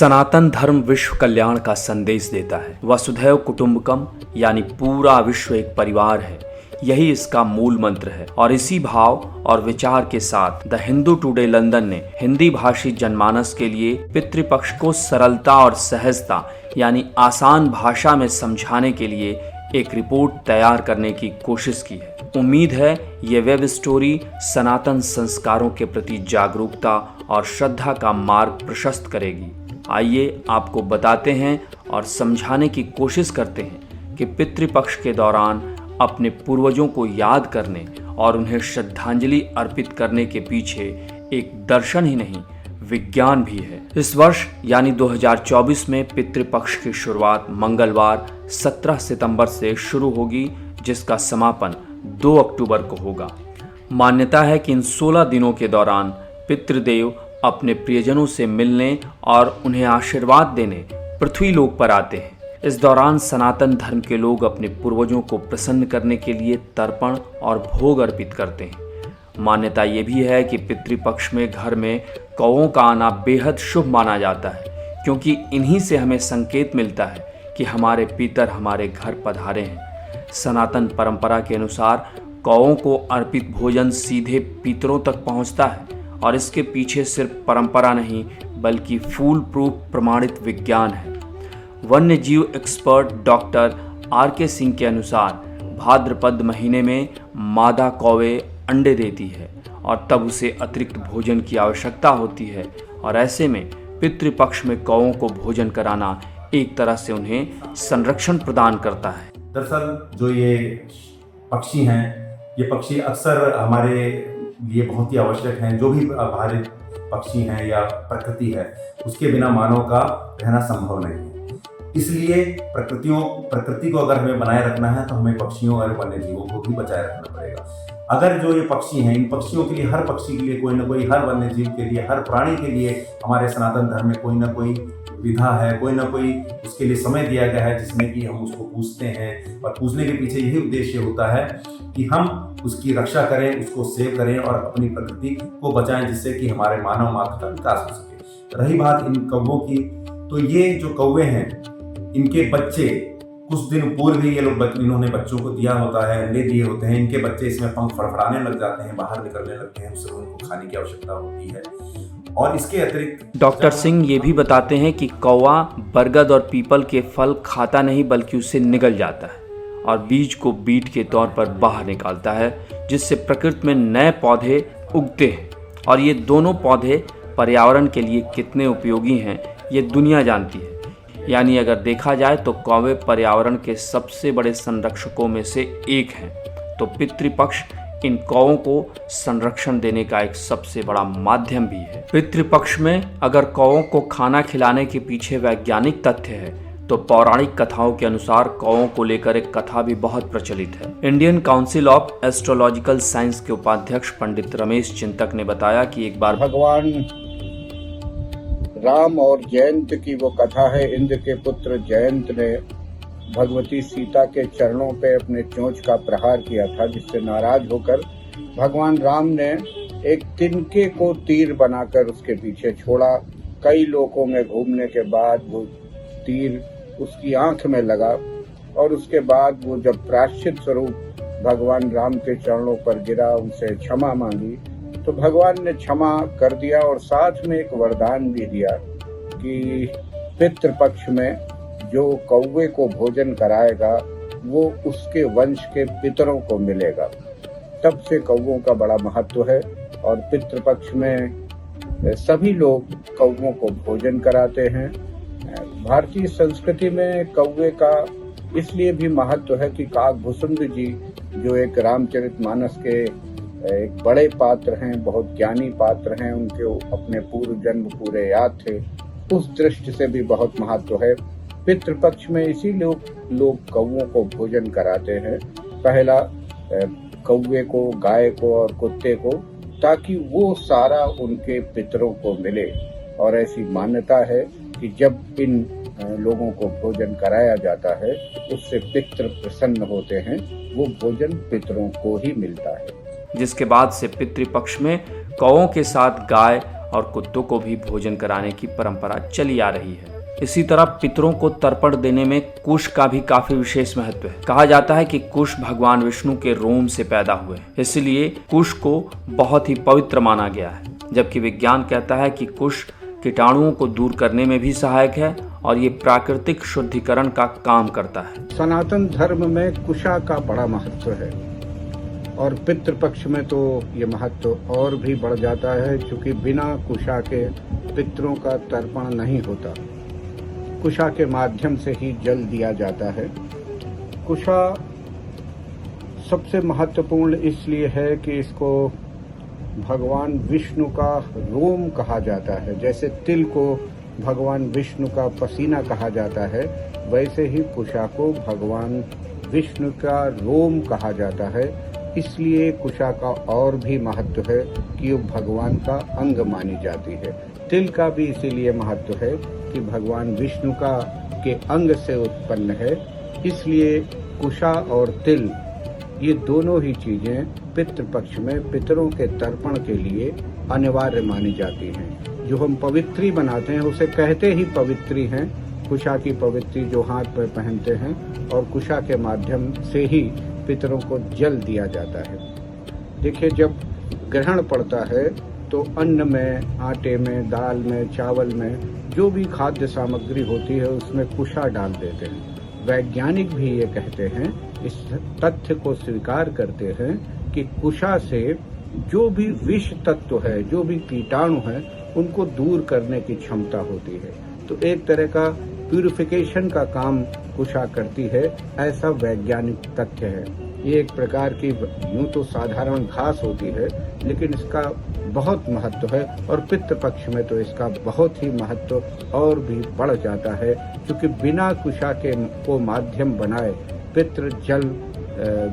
सनातन धर्म विश्व कल्याण का संदेश देता है। वसुधैव कुटुंबकम यानी पूरा विश्व एक परिवार है, यही इसका मूल मंत्र है। और इसी भाव और विचार के साथ द हिंदू टुडे लंदन ने हिंदी भाषी जनमानस के लिए पितृपक्ष को सरलता और सहजता यानी आसान भाषा में समझाने के लिए एक रिपोर्ट तैयार करने की कोशिश की है। उम्मीद है ये वेब स्टोरी सनातन संस्कारों के प्रति जागरूकता और श्रद्धा का मार्ग प्रशस्त करेगी। आइए आपको बताते हैं और समझाने की कोशिश करते हैं कि पितृपक्ष के दौरान अपने पूर्वजों को याद करने और उन्हें श्रद्धांजलि अर्पित करने के पीछे एक दर्शन ही नहीं, विज्ञान भी है। इस वर्ष यानी 2024 में पितृपक्ष की शुरुआत मंगलवार 17 सितंबर से शुरू होगी, जिसका समापन 2 अक्टूबर को होगा। मान्यता है कि इन 16 दिनों के दौरान पितृदेव अपने प्रियजनों से मिलने और उन्हें आशीर्वाद देने पृथ्वी लोक पर आते हैं। इस दौरान सनातन धर्म के लोग अपने पूर्वजों को प्रसन्न करने के लिए तर्पण और भोग अर्पित करते हैं। मान्यता ये भी है कि पितृपक्ष में घर में कौओं का आना बेहद शुभ माना जाता है, क्योंकि इन्हीं से हमें संकेत मिलता है कि हमारे पितर हमारे घर पधारे हैं। सनातन परंपरा के अनुसार कौओं को अर्पित भोजन सीधे पितरों तक पहुंचता है और इसके पीछे सिर्फ परंपरा नहीं बल्कि फूल प्रूफ प्रमाणित विज्ञान है। वन्य जीव एक्सपर्ट डॉक्टर आर.के. सिंह के अनुसार भाद्रपद महीने में मादा कौवे अंडे देती है और तब उसे अतिरिक्त भोजन की आवश्यकता होती है, और ऐसे में पितृपक्ष में कौओं को भोजन कराना एक तरह से उन्हें संरक्षण प्रदान करता है। दरअसल जो ये पक्षी हैं, ये पक्षी अक्सर हमारे लिए बहुत ही आवश्यक हैं। जो भी बाहरी पक्षी हैं या प्रकृति है, उसके बिना मानव का रहना संभव नहीं है। इसलिए प्रकृति को अगर हमें बनाए रखना है तो हमें पक्षियों और वन्य जीवों को भी बचाए रखना पड़ेगा। अगर जो ये पक्षी हैं, इन पक्षियों के लिए, हर पक्षी के लिए कोई ना कोई, हर वन्य जीव के लिए, हर प्राणी के लिए हमारे सनातन धर्म में कोई ना कोई विधा है, कोई ना कोई उसके लिए समय दिया गया है जिसमें कि हम उसको पूजते हैं। और पूजने के पीछे यही उद्देश्य होता है कि हम उसकी रक्षा करें, उसको सेव करें और अपनी प्रकृति को बचाएं, जिससे कि हमारे मानव मात्र का विकास हो सके। रही बात इन कौवों की, तो ये जो कौवे हैं, इनके बच्चे कुछ दिन पूर्व ही ये लोग इन्होंने बच्चों को दिया होता है, अंडे दिए होते हैं। इनके बच्चे इसमें पंख फड़फड़ाने लग जाते हैं, बाहर निकलने लगते हैं, उससे उनको खाने की आवश्यकता होती है। और इसके अतिरिक्त डॉक्टर सिंह ये भी बताते हैं कि कौवा बरगद और पीपल के फल खाता नहीं बल्कि उससे निगल जाता है और बीज को बीट के तौर पर बाहर निकालता है, जिससे प्रकृति में नए पौधे उगते हैं। और ये दोनों पौधे पर्यावरण के लिए कितने उपयोगी हैं ये दुनिया जानती है। यानी अगर देखा जाए तो कौवे पर्यावरण के सबसे बड़े संरक्षकों में से एक हैं। तो पितृपक्ष इन कौवों को संरक्षण देने का एक सबसे बड़ा माध्यम भी है। पितृपक्ष में अगर कौवों को खाना खिलाने के पीछे वैज्ञानिक तथ्य है तो पौराणिक कथाओं के अनुसार कौवों को लेकर एक कथा भी बहुत प्रचलित है। Indian council of astrological science के उपाध्यक्ष पंडित रमेश चिंतक ने बताया कि एक बार भगवान राम और जयंत की वो कथा है। इंद्र के पुत्र जयंत ने भगवती सीता के चरणों पे अपने चोंच का प्रहार किया था, जिससे नाराज होकर भगवान राम ने एक तिनके को तीर बनाकर उसके पीछे छोड़ा। कई लोकों में घूमने के बाद वो तीर उसकी आंख में लगा और उसके बाद वो जब प्रायश्चित स्वरूप भगवान राम के चरणों पर गिरा, उनसे क्षमा मांगी, तो भगवान ने क्षमा कर दिया और साथ में एक वरदान भी दिया कि पितृपक्ष में जो कौवे को भोजन कराएगा वो उसके वंश के पितरों को मिलेगा। तब से कौवों का बड़ा महत्व है और पितृपक्ष में सभी लोग कौवों को भोजन कराते हैं। भारतीय संस्कृति में कौवे का इसलिए भी महत्व है कि काकभूषुंड जी जो एक रामचरितमानस के एक बड़े पात्र हैं, बहुत ज्ञानी पात्र हैं, उनके अपने पूर्व जन्म पूरे याद थे, उस दृष्टि से भी बहुत महत्व है। पितृपक्ष में इसीलिए लोग कौवों को भोजन कराते हैं। पहला कौवे को, गाय को और कुत्ते को, ताकि वो सारा उनके पितरों को मिले। और ऐसी मान्यता है कि जब इन लोगों को भोजन कराया जाता है उससे पितृ प्रसन्न होते हैं, वो भोजन पितरों को ही मिलता है। जिसके बाद से पितृपक्ष में कौओं के साथ गाय और कुत्तों को भी भोजन कराने की परंपरा चली आ रही है। इसी तरह पितरों को तर्पण देने में कुश का भी काफी विशेष महत्व है। कहा जाता है कि कुश भगवान विष्णु के रोम से पैदा हुए, इसलिए कुश को बहुत ही पवित्र माना गया है। जबकि विज्ञान कहता है कि कुश कीटाणुओं को दूर करने में भी सहायक है और ये प्राकृतिक शुद्धिकरण का काम करता है। सनातन धर्म में कुशा का बड़ा महत्व है और पितृपक्ष में तो ये महत्व और भी बढ़ जाता है, क्योंकि बिना कुशा के पितरों का तर्पण नहीं होता। कुशा के माध्यम से ही जल दिया जाता है। कुशा सबसे महत्वपूर्ण इसलिए है कि इसको भगवान विष्णु का रोम कहा जाता है। जैसे तिल को भगवान विष्णु का पसीना कहा जाता है, वैसे ही कुशा को भगवान विष्णु का रोम कहा जाता है। इसलिए कुशा का और भी महत्व है कि वो भगवान का अंग मानी जाती है। तिल का भी इसीलिए महत्व है कि भगवान विष्णु के अंग से उत्पन्न है। इसलिए कुशा और तिल ये दोनों ही चीजें पितृपक्ष में पितरों के तर्पण के लिए अनिवार्य मानी जाती हैं। जो हम पवित्री बनाते हैं उसे कहते ही पवित्री हैं। कुशा की पवित्री जो हाथ पर पहनते हैं और कुशा के माध्यम से ही पितरों को जल दिया जाता है। देखिए, जब ग्रहण पड़ता है तो अन्न में, आटे में, दाल में, चावल में जो भी खाद्य सामग्री होती है उसमें कुशा डाल देते हैं। वैज्ञानिक भी ये कहते हैं, इस तथ्य को स्वीकार करते हैं कि कुशा से जो भी विष तत्व है, जो भी कीटाणु है, उनको दूर करने की क्षमता होती है। तो एक तरह का प्यूरिफिकेशन का काम कुशा करती है, ऐसा वैज्ञानिक तथ्य है। ये एक प्रकार की यूं तो साधारण घास होती है, लेकिन इसका बहुत महत्व है और पितृपक्ष में तो इसका बहुत ही महत्व और भी बढ़ जाता है, क्योंकि बिना कुशा के को माध्यम बनाए पितृ जल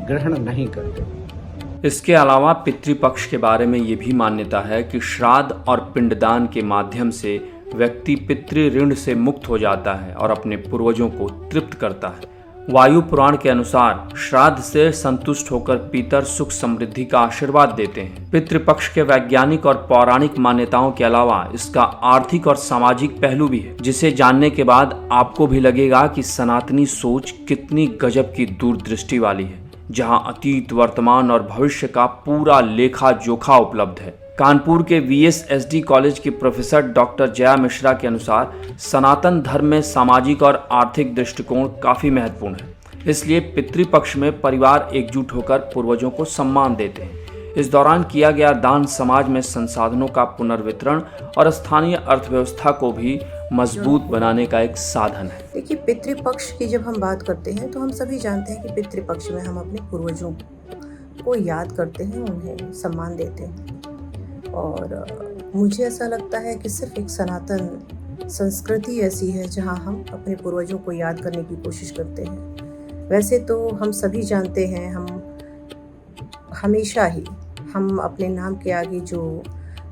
ग्रहण नहीं करते। इसके अलावा पितृपक्ष के बारे में ये भी मान्यता है कि श्राद्ध और पिंडदान के माध्यम से व्यक्ति पितृ ऋण से मुक्त हो जाता है और अपने पूर्वजों को तृप्त करता है। वायु पुराण के अनुसार श्राद्ध से संतुष्ट होकर पितर सुख समृद्धि का आशीर्वाद देते हैं। पितृपक्ष के वैज्ञानिक और पौराणिक मान्यताओं के अलावा इसका आर्थिक और सामाजिक पहलू भी है, जिसे जानने के बाद आपको भी लगेगा कि सनातनी सोच कितनी गजब की दूरदृष्टि वाली है, जहां अतीत, वर्तमान और भविष्य का पूरा लेखा जोखा उपलब्ध है। कानपुर के VSSD कॉलेज की प्रोफेसर डॉक्टर जया मिश्रा के अनुसार सनातन धर्म में सामाजिक और आर्थिक दृष्टिकोण काफी महत्वपूर्ण है। इसलिए पितृपक्ष में परिवार एकजुट होकर पूर्वजों को सम्मान देते हैं। इस दौरान किया गया दान समाज में संसाधनों का पुनर्वितरण और स्थानीय अर्थव्यवस्था को भी मजबूत बनाने का एक साधन है। देखिए, पितृपक्ष की जब हम बात करते हैं तो हम सभी जानते हैं कि पितृपक्ष में हम अपने पूर्वजों को याद करते हैं, उन्हें सम्मान देते हैं। और मुझे ऐसा लगता है कि सिर्फ एक सनातन संस्कृति ऐसी है जहां हम अपने पूर्वजों को याद करने की कोशिश करते हैं। वैसे तो हम सभी जानते हैं, हम हमेशा ही हम अपने नाम के आगे जो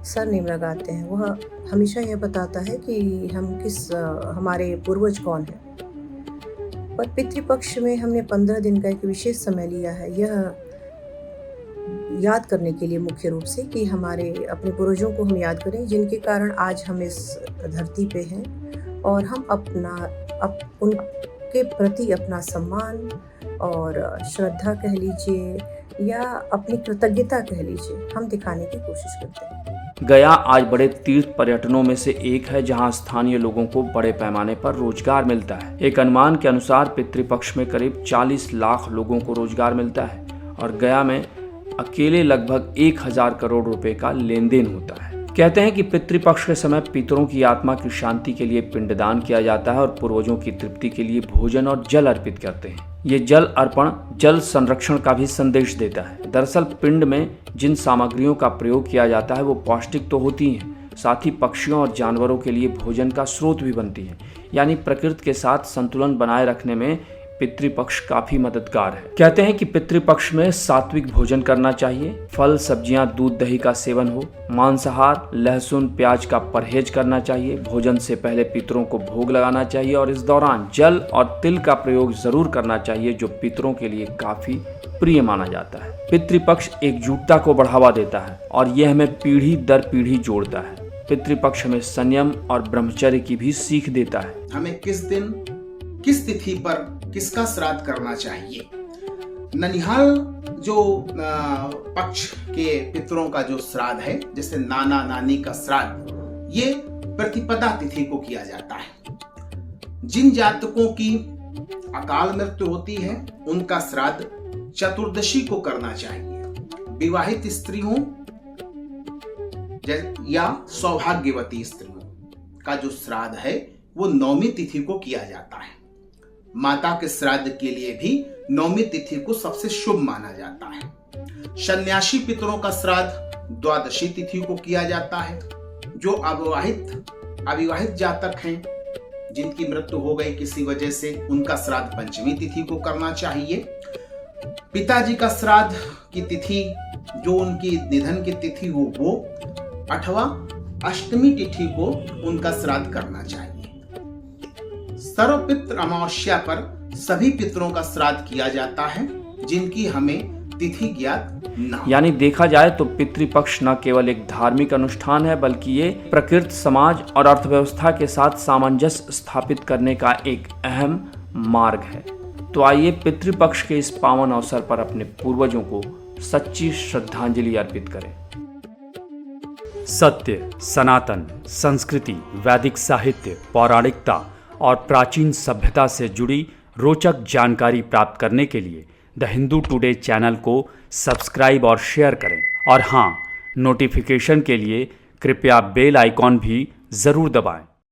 सरनेम लगाते हैं वह हमेशा यह बताता है कि हम हमारे पूर्वज कौन हैं। पर पितृपक्ष में हमने 15 दिन का एक विशेष समय लिया है, यह याद करने के लिए मुख्य रूप से कि हमारे अपने पूर्वजों को हम याद करें, जिनके कारण आज हम इस धरती पे हैं और हम उनके प्रति अपना सम्मान और श्रद्धा कह लीजिए या अपनी कृतज्ञता कह लीजिए, हम दिखाने की कोशिश करते हैं। गया आज बड़े तीर्थ पर्यटनों में से एक है, जहां स्थानीय लोगों को बड़े पैमाने पर रोजगार मिलता है। एक अनुमान के अनुसार पितृपक्ष में करीब 40 लाख लोगों को रोजगार मिलता है और गया में अकेले लगभग 1000 करोड़ रुपए का लेन देन होता है। कहते हैं कि पितृपक्ष के समय पितरों की आत्मा की शांति के लिए पिंडदान किया जाता है और पूर्वजों की तृप्ति के लिए भोजन और जल अर्पित करते हैं। ये जल अर्पण जल संरक्षण का भी संदेश देता है। दरअसल पिंड में जिन सामग्रियों का प्रयोग किया जाता है वो पौष्टिक तो होती हैं, साथ ही पक्षियों और जानवरों के लिए भोजन का स्रोत भी बनती है। यानी प्रकृति के साथ संतुलन बनाए रखने में पितृपक्ष काफी मददगार है। कहते हैं कि पितृपक्ष में सात्विक भोजन करना चाहिए, फल, सब्जियां, दूध, दही का सेवन हो, मांसाहार, लहसुन, प्याज का परहेज करना चाहिए, भोजन से पहले पितरों को भोग लगाना चाहिए और इस दौरान जल और तिल का प्रयोग जरूर करना चाहिए, जो पितरों के लिए काफी प्रिय माना जाता है। पितृपक्ष एकजुटता को बढ़ावा देता है और यह हमें पीढ़ी दर पीढ़ी जोड़ता है। पितृपक्ष में संयम और ब्रह्मचर्य की भी सीख देता है। हमें किस दिन किस तिथि पर किसका श्राद्ध करना चाहिए। ननिहाल जो पक्ष के पितरों का जो श्राद्ध है, जैसे नाना नानी का श्राद्ध, ये प्रतिपदा तिथि को किया जाता है। जिन जातकों की अकाल मृत्यु होती है उनका श्राद्ध चतुर्दशी को करना चाहिए। विवाहित स्त्रियों या सौभाग्यवती स्त्रियों का जो श्राद्ध है वो नौमी तिथि को किया जाता है। माता के श्राद्ध के लिए भी नौमी तिथि को सबसे शुभ माना जाता है। सन्यासी पितरों का श्राद्ध द्वादशी तिथि को किया जाता है। जो अविवाहित जातक हैं जिनकी मृत्यु हो गई किसी वजह से, उनका श्राद्ध पंचमी तिथि को करना चाहिए। पिताजी का श्राद्ध की तिथि जो उनकी निधन की तिथि हो वो अथवा अष्टमी तिथि को उनका श्राद्ध करना चाहिए। सर्वपितृ अमावस्या पर सभी पितरों का श्राद्ध किया जाता है जिनकी हमें तिथि ज्ञात न हो। यानी देखा जाए तो पितृपक्ष न केवल एक धार्मिक अनुष्ठान है बल्कि ये प्रकृति, समाज और अर्थव्यवस्था के साथ सामंजस्य स्थापित करने का एक अहम मार्ग है। तो आइए पितृपक्ष के इस पावन अवसर पर अपने पूर्वजों को सच्ची श्रद्धांजलि अर्पित करें। सत्य, सनातन, संस्कृति, वैदिक साहित्य, पौराणिकता और प्राचीन सभ्यता से जुड़ी रोचक जानकारी प्राप्त करने के लिए द हिंदू टुडे चैनल को सब्सक्राइब और शेयर करें। और हाँ, नोटिफिकेशन के लिए कृपया बेल आइकॉन भी ज़रूर दबाएं।